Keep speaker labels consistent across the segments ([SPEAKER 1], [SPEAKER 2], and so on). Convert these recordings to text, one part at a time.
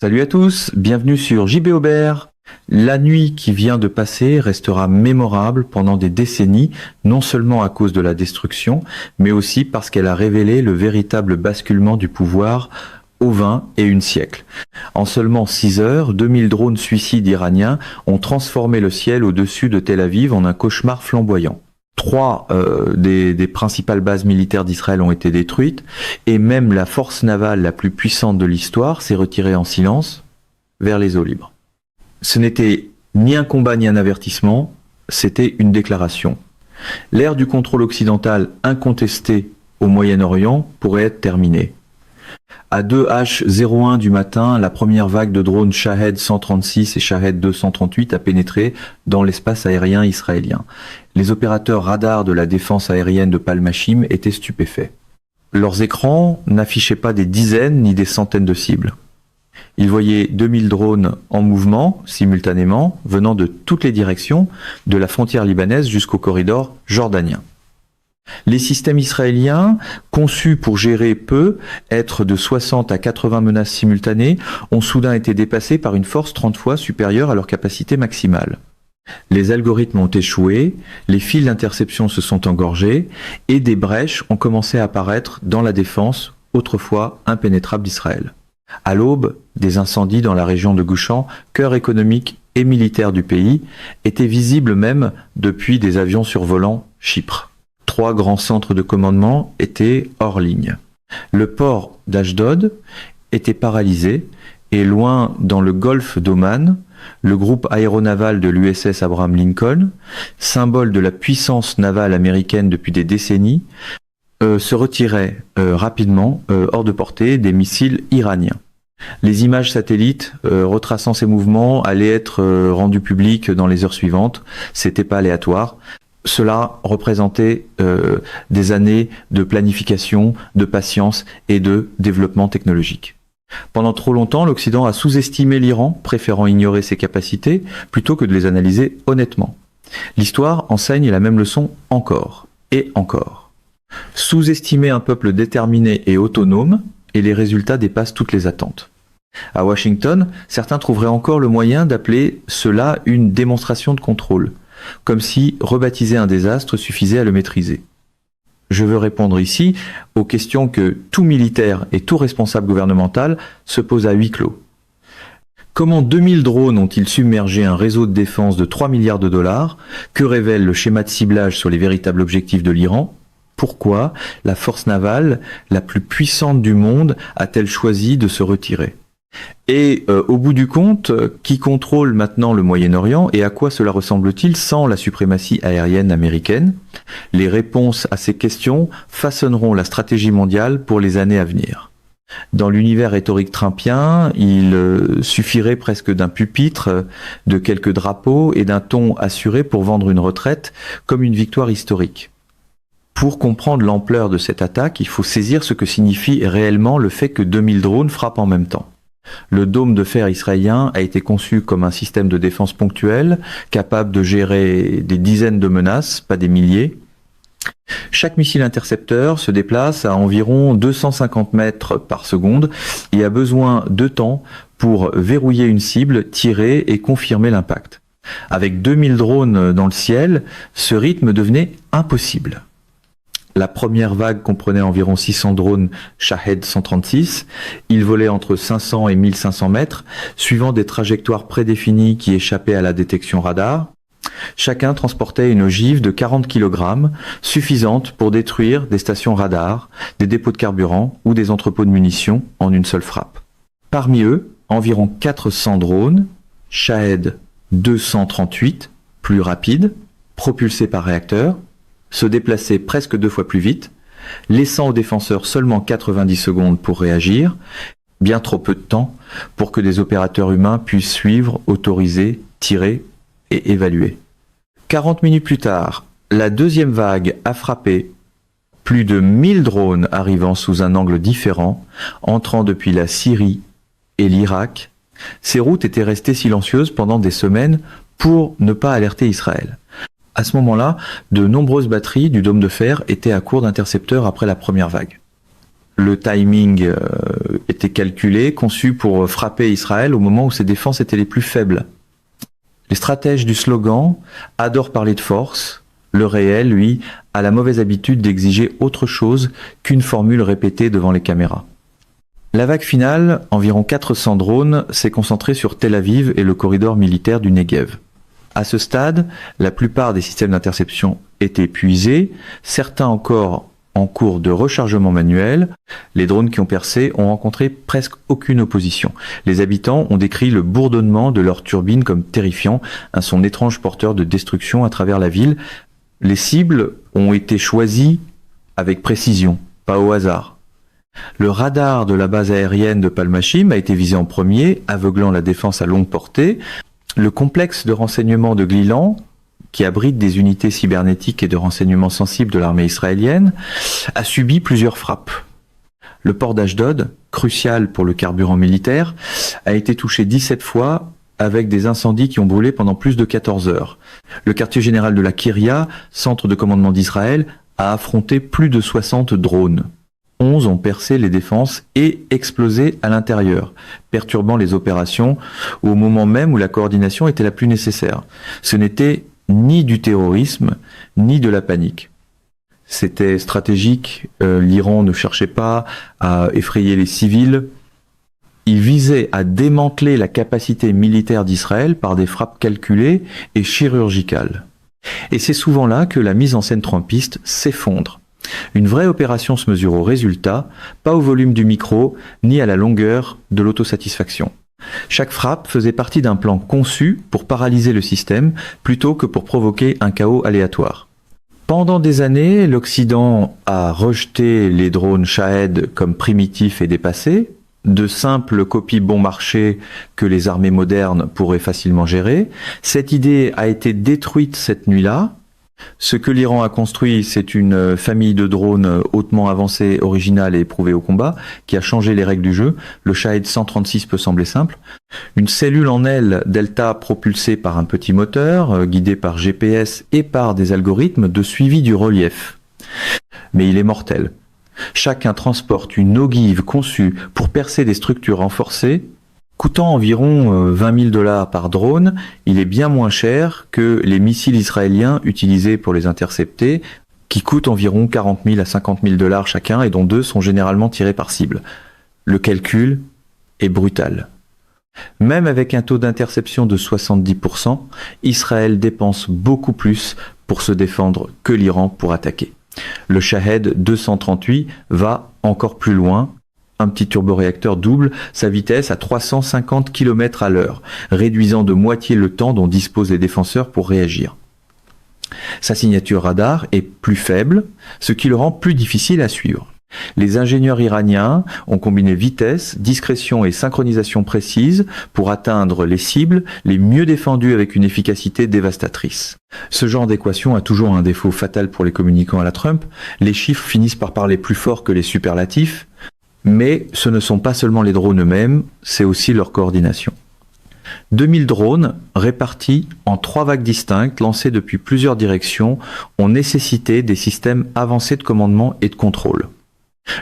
[SPEAKER 1] Salut à tous, bienvenue sur JB Aubert. La nuit qui vient de passer restera mémorable pendant des décennies, non seulement à cause de la destruction, mais aussi parce qu'elle a révélé le véritable basculement du pouvoir au XXIe siècle. En seulement 6 heures, 2000 drones suicides iraniens ont transformé le ciel au-dessus de Tel Aviv en un cauchemar flamboyant. Trois des principales bases militaires d'Israël ont été détruites et même la force navale la plus puissante de l'histoire s'est retirée en silence vers les eaux libres. Ce n'était ni un combat ni un avertissement, c'était une déclaration. L'ère du contrôle occidental incontesté au Moyen-Orient pourrait être terminée. À 2h01 du matin, la première vague de drones Shahed 136 et Shahed 238 a pénétré dans l'espace aérien israélien. Les opérateurs radars de la défense aérienne de Palmachim étaient stupéfaits. Leurs écrans n'affichaient pas des dizaines ni des centaines de cibles. Ils voyaient 2000 drones en mouvement, simultanément, venant de toutes les directions, de la frontière libanaise jusqu'au corridor jordanien. Les systèmes israéliens, conçus pour gérer peu, être de 60 à 80 menaces simultanées, ont soudain été dépassés par une force 30 fois supérieure à leur capacité maximale. Les algorithmes ont échoué, les fils d'interception se sont engorgés, et des brèches ont commencé à apparaître dans la défense, autrefois impénétrable d'Israël. À l'aube, des incendies dans la région de Gouchan, cœur économique et militaire du pays, étaient visibles même depuis des avions survolant Chypre. 3 grands centres de commandement étaient hors ligne. Le port d'Ashdod était paralysé et loin dans le golfe d'Oman, le groupe aéronaval de l'USS Abraham Lincoln, symbole de la puissance navale américaine depuis des décennies, se retirait rapidement hors de portée des missiles iraniens. Les images satellites retraçant ces mouvements allaient être rendues publiques dans les heures suivantes. C'était pas aléatoire. Cela représentait des années de planification, de patience et de développement technologique. Pendant trop longtemps, l'Occident a sous-estimé l'Iran, préférant ignorer ses capacités plutôt que de les analyser honnêtement. L'histoire enseigne la même leçon encore et encore. Sous-estimer un peuple déterminé et autonome, et les résultats dépassent toutes les attentes. À Washington, certains trouveraient encore le moyen d'appeler cela une démonstration de contrôle, comme si rebaptiser un désastre suffisait à le maîtriser. Je veux répondre ici aux questions que tout militaire et tout responsable gouvernemental se pose à huis clos. Comment 2000 drones ont-ils submergé un réseau de défense de 3 milliards de dollars? Que révèle le schéma de ciblage sur les véritables objectifs de l'Iran? Pourquoi la force navale la plus puissante du monde a-t-elle choisi de se retirer? Et au bout du compte, qui contrôle maintenant le Moyen-Orient et à quoi cela ressemble-t-il sans la suprématie aérienne américaine? Les réponses à ces questions façonneront la stratégie mondiale pour les années à venir. Dans l'univers rhétorique trumpien, il suffirait presque d'un pupitre, de quelques drapeaux et d'un ton assuré pour vendre une retraite comme une victoire historique. Pour comprendre l'ampleur de cette attaque, il faut saisir ce que signifie réellement le fait que 2000 drones frappent en même temps. Le dôme de fer israélien a été conçu comme un système de défense ponctuel, capable de gérer des dizaines de menaces, pas des milliers. Chaque missile intercepteur se déplace à environ 250 mètres par seconde et a besoin de temps pour verrouiller une cible, tirer et confirmer l'impact. Avec 2000 drones dans le ciel, ce rythme devenait impossible. La première vague comprenait environ 600 drones Shahed 136. Ils volaient entre 500 et 1500 mètres, suivant des trajectoires prédéfinies qui échappaient à la détection radar. Chacun transportait une ogive de 40 kg, suffisante pour détruire des stations radar, des dépôts de carburant ou des entrepôts de munitions en une seule frappe. Parmi eux, environ 400 drones Shahed 238, plus rapides, propulsés par réacteur, se déplacer presque 2 fois plus vite, laissant aux défenseurs seulement 90 secondes pour réagir, bien trop peu de temps pour que des opérateurs humains puissent suivre, autoriser, tirer et évaluer. 40 minutes plus tard, la deuxième vague a frappé plus de 1000 drones arrivant sous un angle différent, entrant depuis la Syrie et l'Irak. Ces routes étaient restées silencieuses pendant des semaines pour ne pas alerter Israël. À ce moment-là, de nombreuses batteries du dôme de fer étaient à court d'intercepteurs après la première vague. le timing était calculé, conçu pour frapper Israël au moment où ses défenses étaient les plus faibles. Les stratèges du slogan adorent parler de force. Le réel, lui, a la mauvaise habitude d'exiger autre chose qu'une formule répétée devant les caméras. La vague finale, environ 400 drones, s'est concentrée sur Tel Aviv et le corridor militaire du Negev. À ce stade, la plupart des systèmes d'interception étaient épuisés, certains encore en cours de rechargement manuel. Les drones qui ont percé ont rencontré presque aucune opposition. Les habitants ont décrit le bourdonnement de leurs turbines comme terrifiant, un son étrange porteur de destruction à travers la ville. Les cibles ont été choisies avec précision, pas au hasard. Le radar de la base aérienne de Palmachim a été visé en premier, aveuglant la défense à longue portée. Le complexe de renseignement de Glilan, qui abrite des unités cybernétiques et de renseignement sensibles de l'armée israélienne, a subi plusieurs frappes. Le port d'Ashdod, crucial pour le carburant militaire, a été touché 17 fois avec des incendies qui ont brûlé pendant plus de 14 heures. Le quartier général de la Kiria, centre de commandement d'Israël, a affronté plus de 60 drones. 11 ont percé les défenses et explosé à l'intérieur, perturbant les opérations au moment même où la coordination était la plus nécessaire. Ce n'était ni du terrorisme, ni de la panique. C'était stratégique, l'Iran ne cherchait pas à effrayer les civils. Il visait à démanteler la capacité militaire d'Israël par des frappes calculées et chirurgicales. Et c'est souvent là que la mise en scène trumpiste s'effondre. Une vraie opération se mesure au résultat, pas au volume du micro, ni à la longueur de l'autosatisfaction. Chaque frappe faisait partie d'un plan conçu pour paralyser le système, plutôt que pour provoquer un chaos aléatoire. Pendant des années, l'Occident a rejeté les drones Shahed comme primitifs et dépassés, de simples copies bon marché que les armées modernes pourraient facilement gérer. Cette idée a été détruite cette nuit-là. Ce que l'Iran a construit, c'est une famille de drones hautement avancés, originale et éprouvée au combat, qui a changé les règles du jeu. Le Shahed 136 peut sembler simple. Une cellule en aile Delta propulsée par un petit moteur, guidée par GPS et par des algorithmes de suivi du relief. Mais il est mortel. Chacun transporte une ogive conçue pour percer des structures renforcées. Coûtant environ 20 000 $ par drone, il est bien moins cher que les missiles israéliens utilisés pour les intercepter, qui coûtent environ 40 000 à 50 000 $ chacun et dont 2 sont généralement tirés par cible. Le calcul est brutal. Même avec un taux d'interception de 70%, Israël dépense beaucoup plus pour se défendre que l'Iran pour attaquer. Le Shahed 238 va encore plus loin. Un petit turboréacteur double sa vitesse à 350 km à l'heure, réduisant de moitié le temps dont disposent les défenseurs pour réagir. Sa signature radar est plus faible, ce qui le rend plus difficile à suivre. Les ingénieurs iraniens ont combiné vitesse, discrétion et synchronisation précise pour atteindre les cibles les mieux défendues avec une efficacité dévastatrice. Ce genre d'équation a toujours un défaut fatal pour les communicants à la Trump. Les chiffres finissent par parler plus fort que les superlatifs. Mais ce ne sont pas seulement les drones eux-mêmes, c'est aussi leur coordination. 2000 drones, répartis en 3 vagues distinctes, lancées depuis plusieurs directions, ont nécessité des systèmes avancés de commandement et de contrôle.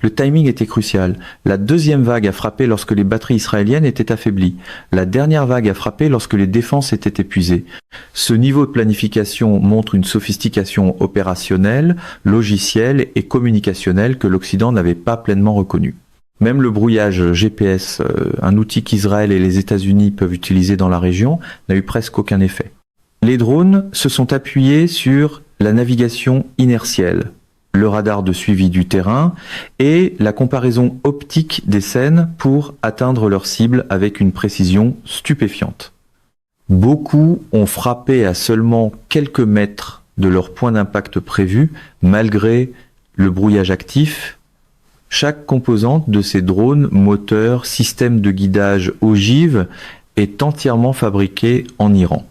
[SPEAKER 1] Le timing était crucial. La deuxième vague a frappé lorsque les batteries israéliennes étaient affaiblies. La dernière vague a frappé lorsque les défenses étaient épuisées. Ce niveau de planification montre une sophistication opérationnelle, logicielle et communicationnelle que l'Occident n'avait pas pleinement reconnue. Même le brouillage GPS, un outil qu'Israël et les États-Unis peuvent utiliser dans la région, n'a eu presque aucun effet. Les drones se sont appuyés sur la navigation inertielle, le radar de suivi du terrain et la comparaison optique des scènes pour atteindre leur cible avec une précision stupéfiante. Beaucoup ont frappé à seulement quelques mètres de leur point d'impact prévu, malgré le brouillage actif. Chaque composante de ces drones, moteurs, système de guidage, ogive, est entièrement fabriquée en Iran.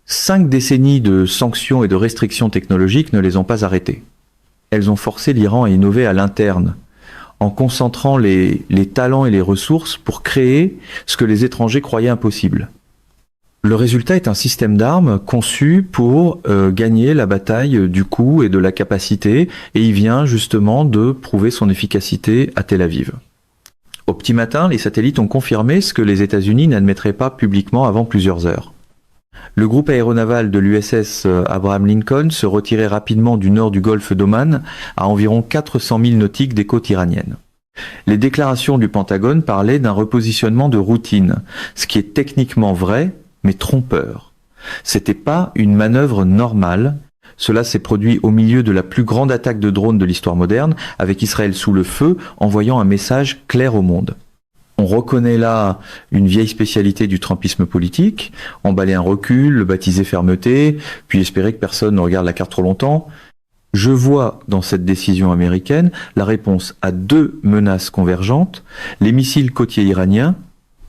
[SPEAKER 1] 5 décennies de sanctions et de restrictions technologiques ne les ont pas arrêtées. Elles ont forcé l'Iran à innover à l'interne, en concentrant les talents et les ressources pour créer ce que les étrangers croyaient impossible. Le résultat est un système d'armes conçu pour gagner la bataille du coût et de la capacité, et il vient justement de prouver son efficacité à Tel Aviv. Au petit matin, les satellites ont confirmé ce que les États-Unis n'admettraient pas publiquement avant plusieurs heures. Le groupe aéronaval de l'USS Abraham Lincoln se retirait rapidement du nord du golfe d'Oman, à environ 400 milles nautiques des côtes iraniennes. Les déclarations du Pentagone parlaient d'un repositionnement de routine, ce qui est techniquement vrai, mais trompeur. C'était pas une manœuvre normale. Cela s'est produit au milieu de la plus grande attaque de drones de l'histoire moderne, avec Israël sous le feu, envoyant un message clair au monde. On reconnaît là une vieille spécialité du trumpisme politique, emballer un recul, le baptiser fermeté, puis espérer que personne ne regarde la carte trop longtemps. Je vois dans cette décision américaine la réponse à deux menaces convergentes, les missiles côtiers iraniens,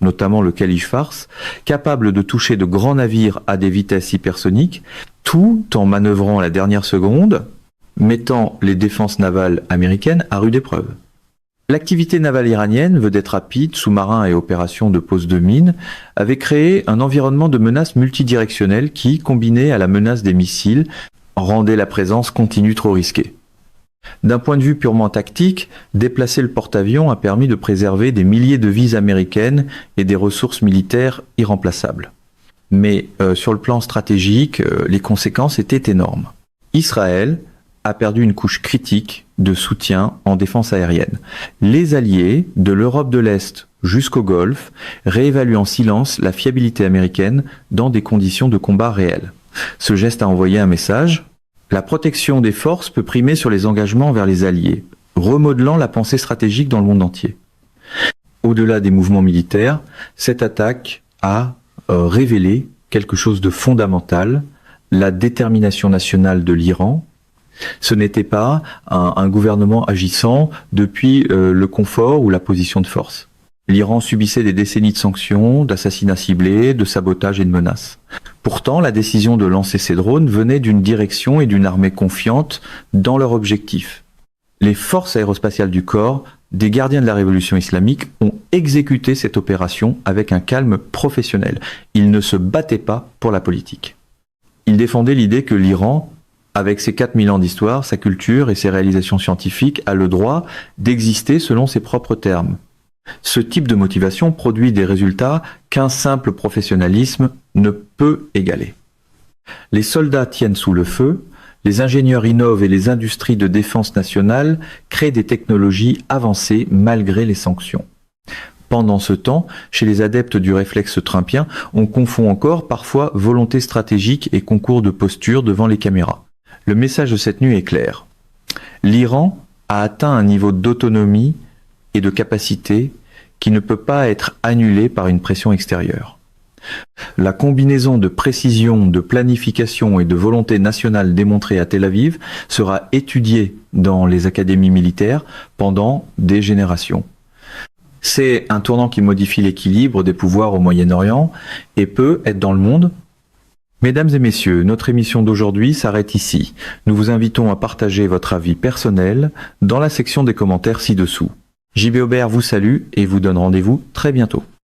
[SPEAKER 1] notamment le Khalif Fars, capable de toucher de grands navires à des vitesses hypersoniques, tout en manœuvrant à la dernière seconde, mettant les défenses navales américaines à rude épreuve. L'activité navale iranienne, vedette rapide, sous-marin et opération de pose de mines, avait créé un environnement de menaces multidirectionnelles qui, combiné à la menace des missiles, rendait la présence continue trop risquée. D'un point de vue purement tactique, déplacer le porte-avions a permis de préserver des milliers de vies américaines et des ressources militaires irremplaçables. Mais sur le plan stratégique, les conséquences étaient énormes. Israël a perdu une couche critique de soutien en défense aérienne. Les alliés, de l'Europe de l'Est jusqu'au Golfe, réévaluent en silence la fiabilité américaine dans des conditions de combat réelles. Ce geste a envoyé un message. La protection des forces peut primer sur les engagements vers les alliés, remodelant la pensée stratégique dans le monde entier. Au-delà des mouvements militaires, cette attaque a révélé quelque chose de fondamental, la détermination nationale de l'Iran. Ce n'était pas un gouvernement agissant depuis le confort ou la position de force. L'Iran subissait des décennies de sanctions, d'assassinats ciblés, de sabotage et de menaces. Pourtant, la décision de lancer ces drones venait d'une direction et d'une armée confiantes dans leur objectif. Les forces aérospatiales du corps, des gardiens de la révolution islamique, ont exécuté cette opération avec un calme professionnel. Ils ne se battaient pas pour la politique. Ils défendaient l'idée que l'Iran, avec ses 4000 ans d'histoire, sa culture et ses réalisations scientifiques, a le droit d'exister selon ses propres termes. Ce type de motivation produit des résultats qu'un simple professionnalisme ne peut égaler. Les soldats tiennent sous le feu, les ingénieurs innovent et les industries de défense nationale créent des technologies avancées malgré les sanctions. Pendant ce temps, chez les adeptes du réflexe trumpien, on confond encore parfois volonté stratégique et concours de posture devant les caméras. Le message de cette nuit est clair. L'Iran a atteint un niveau d'autonomie et de capacité qui ne peut pas être annulé par une pression extérieure. La combinaison de précision, de planification et de volonté nationale démontrée à Tel Aviv sera étudiée dans les académies militaires pendant des générations. C'est un tournant qui modifie l'équilibre des pouvoirs au Moyen-Orient et peut être dans le monde. Mesdames et messieurs, notre émission d'aujourd'hui s'arrête ici. Nous vous invitons à partager votre avis personnel dans la section des commentaires ci-dessous. JB Aubert vous salue et vous donne rendez-vous très bientôt.